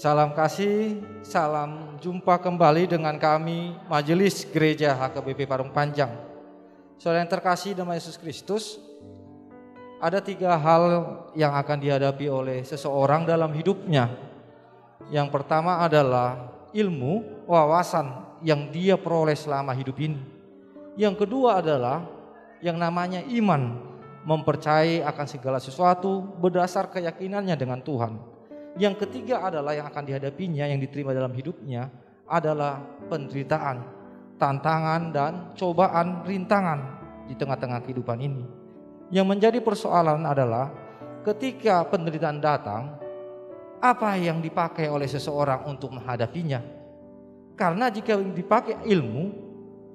Salam kasih, salam jumpa kembali dengan kami Majelis Gereja HKBP Parung Panjang. Saudara yang terkasih dalam Yesus Kristus, ada 3 hal yang akan dihadapi oleh seseorang dalam hidupnya. Yang pertama adalah ilmu, wawasan yang dia peroleh selama hidup ini. Yang kedua adalah yang namanya iman, mempercayai akan segala sesuatu berdasar keyakinannya dengan Tuhan. Yang ketiga adalah yang akan dihadapinya, yang diterima dalam hidupnya adalah penderitaan, tantangan dan cobaan, rintangan di tengah-tengah kehidupan ini. Yang menjadi persoalan adalah ketika penderitaan datang, apa yang dipakai oleh seseorang untuk menghadapinya. Karena jika dipakai ilmu,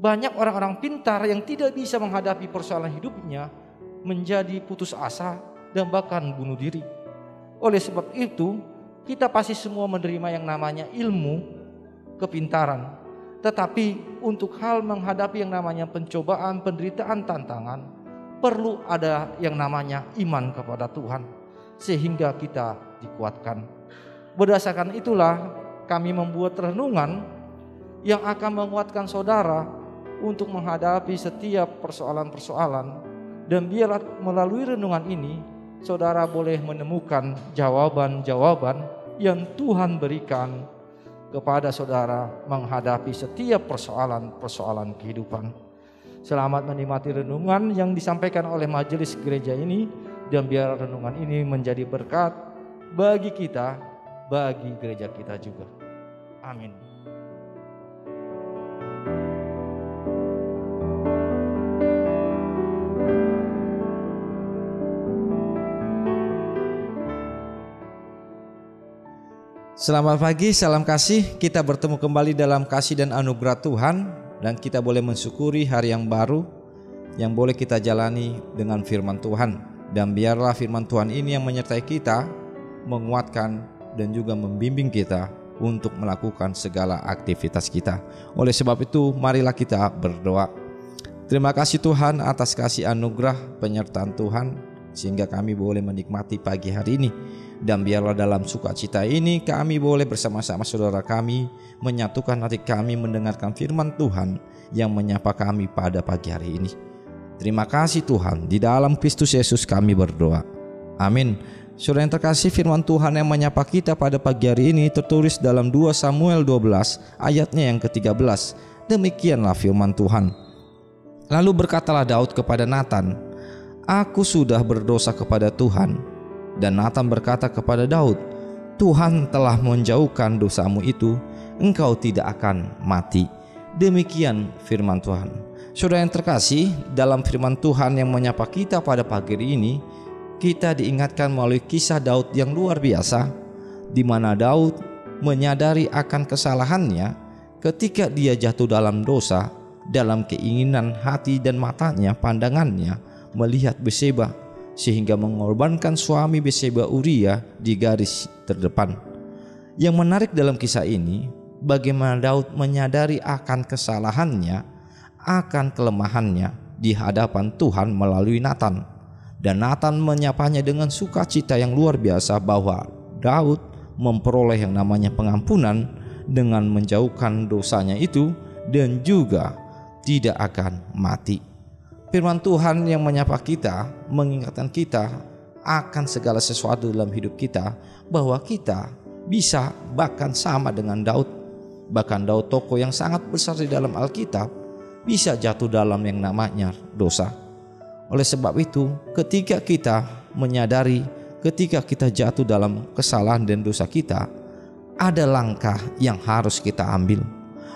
banyak orang-orang pintar yang tidak bisa menghadapi persoalan hidupnya menjadi putus asa dan bahkan bunuh diri. Oleh sebab itu, kita pasti semua menerima yang namanya ilmu, kepintaran. Tetapi untuk hal menghadapi yang namanya pencobaan, penderitaan, tantangan, perlu ada yang namanya iman kepada Tuhan, sehingga kita dikuatkan. Berdasarkan itulah kami membuat renungan yang akan menguatkan saudara untuk menghadapi setiap persoalan-persoalan. Dan biarlah melalui renungan ini saudara boleh menemukan jawaban-jawaban yang Tuhan berikan kepada saudara menghadapi setiap persoalan-persoalan kehidupan. Selamat menikmati renungan yang disampaikan oleh majelis gereja ini, dan biar renungan ini menjadi berkat bagi kita, bagi gereja kita juga. Amin. Selamat pagi, salam kasih. Kita bertemu kembali dalam kasih dan anugerah Tuhan, dan kita boleh mensyukuri hari yang baru yang boleh kita jalani dengan firman Tuhan. Dan biarlah firman Tuhan ini yang menyertai kita, menguatkan dan juga membimbing kita untuk melakukan segala aktivitas kita. Oleh sebab itu, marilah kita berdoa. Terima kasih Tuhan atas kasih anugerah penyertaan Tuhan, sehingga kami boleh menikmati pagi hari ini. Dan biarlah dalam sukacita ini kami boleh bersama-sama saudara kami menyatukan hati kami mendengarkan firman Tuhan yang menyapa kami pada pagi hari ini. Terima kasih Tuhan, di dalam Kristus Yesus kami berdoa. Amin. Saudara yang terkasih, firman Tuhan yang menyapa kita pada pagi hari ini tertulis dalam 2 Samuel 12 ayatnya yang ke-13. Demikianlah firman Tuhan. Lalu berkatalah Daud kepada Natan, "Aku sudah berdosa kepada Tuhan." Dan Natan berkata kepada Daud, "Tuhan telah menjauhkan dosamu itu, engkau tidak akan mati." Demikian firman Tuhan. Saudara yang terkasih, dalam firman Tuhan yang menyapa kita pada pagi ini, kita diingatkan melalui kisah Daud yang luar biasa, di mana Daud menyadari akan kesalahannya ketika dia jatuh dalam dosa, dalam keinginan hati dan matanya, pandangannya melihat Batseba, sehingga mengorbankan suami Batseba, Uria, di garis terdepan. Yang menarik dalam kisah ini, bagaimana Daud menyadari akan kesalahannya, akan kelemahannya di hadapan Tuhan melalui Natan. Dan Natan menyapanya dengan sukacita yang luar biasa bahwa Daud memperoleh yang namanya pengampunan dengan menjauhkan dosanya itu dan juga tidak akan mati. Firman Tuhan yang menyapa kita, mengingatkan kita akan segala sesuatu dalam hidup kita, bahwa kita bisa bahkan sama dengan Daud. Bahkan Daud, tokoh yang sangat besar di dalam Alkitab, bisa jatuh dalam yang namanya dosa. Oleh sebab itu, ketika kita menyadari, ketika kita jatuh dalam kesalahan dan dosa kita, ada langkah yang harus kita ambil.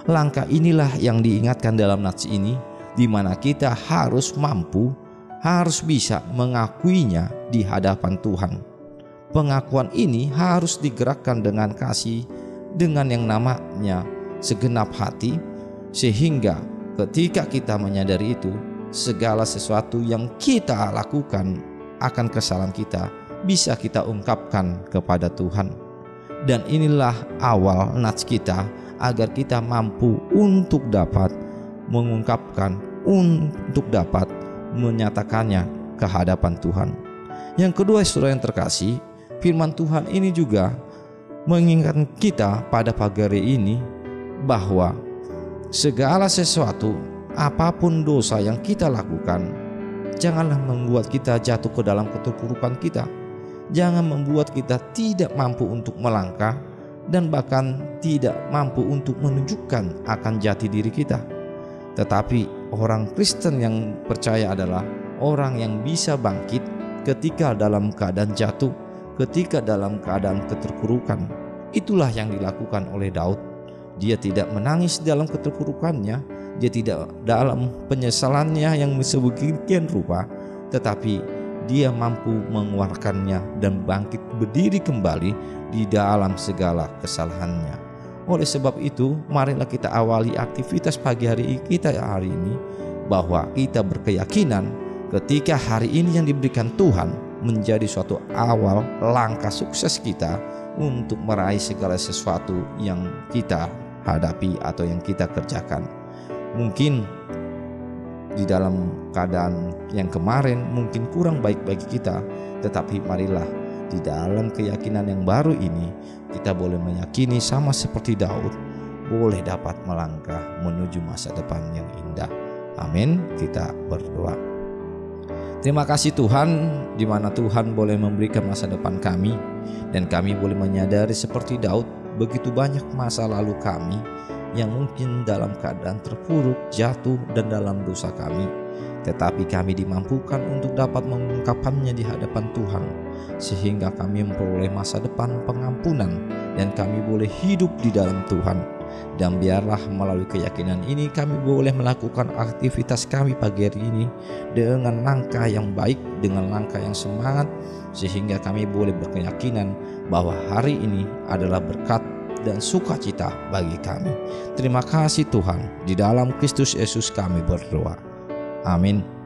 Langkah inilah yang diingatkan dalam nats ini, di mana kita harus mampu, harus bisa mengakuinya di hadapan Tuhan. Pengakuan ini harus digerakkan dengan kasih, dengan yang namanya segenap hati, sehingga ketika kita menyadari itu, segala sesuatu yang kita lakukan akan kesalahan kita bisa kita ungkapkan kepada Tuhan. Dan inilah awal nats kita agar kita mampu untuk dapat mengungkapkan, untuk dapat menyatakannya ke hadapan Tuhan. Yang kedua, saudara yang terkasih, firman Tuhan ini juga mengingatkan kita pada pagi hari ini bahwa segala sesuatu, apapun dosa yang kita lakukan, janganlah membuat kita jatuh ke dalam keterpurukan kita. Jangan membuat kita tidak mampu untuk melangkah dan bahkan tidak mampu untuk menunjukkan akan jati diri kita. Tetapi orang Kristen yang percaya adalah orang yang bisa bangkit ketika dalam keadaan jatuh, ketika dalam keadaan keterpurukan. Itulah yang dilakukan oleh Daud. Dia tidak menangis dalam keterpurukannya, dia tidak dalam penyesalannya yang sedemikian rupa, tetapi dia mampu mengeluarkannya dan bangkit berdiri kembali di dalam segala kesalahannya. Oleh sebab itu, marilah kita awali aktivitas pagi hari kita hari ini bahwa kita berkeyakinan ketika hari ini yang diberikan Tuhan menjadi suatu awal langkah sukses kita untuk meraih segala sesuatu yang kita hadapi atau yang kita kerjakan. Mungkin di dalam keadaan yang kemarin mungkin kurang baik bagi kita, tetapi marilah di dalam keyakinan yang baru ini kita boleh meyakini sama seperti Daud, boleh dapat melangkah menuju masa depan yang indah. Amin. Kita berdoa. Terima kasih Tuhan, di mana Tuhan boleh memberikan masa depan kami, dan kami boleh menyadari seperti Daud, begitu banyak masa lalu kami yang mungkin dalam keadaan terpuruk, jatuh, dan dalam dosa kami. Tetapi kami dimampukan untuk dapat mengungkapkannya di hadapan Tuhan, sehingga kami memperoleh masa depan pengampunan, dan kami boleh hidup di dalam Tuhan. Dan biarlah melalui keyakinan ini kami boleh melakukan aktivitas kami pagi hari ini dengan langkah yang baik, dengan langkah yang semangat, sehingga kami boleh berkeyakinan bahwa hari ini adalah berkat dan sukacita bagi kami. Terima kasih Tuhan, di dalam Kristus Yesus kami berdoa. Amin.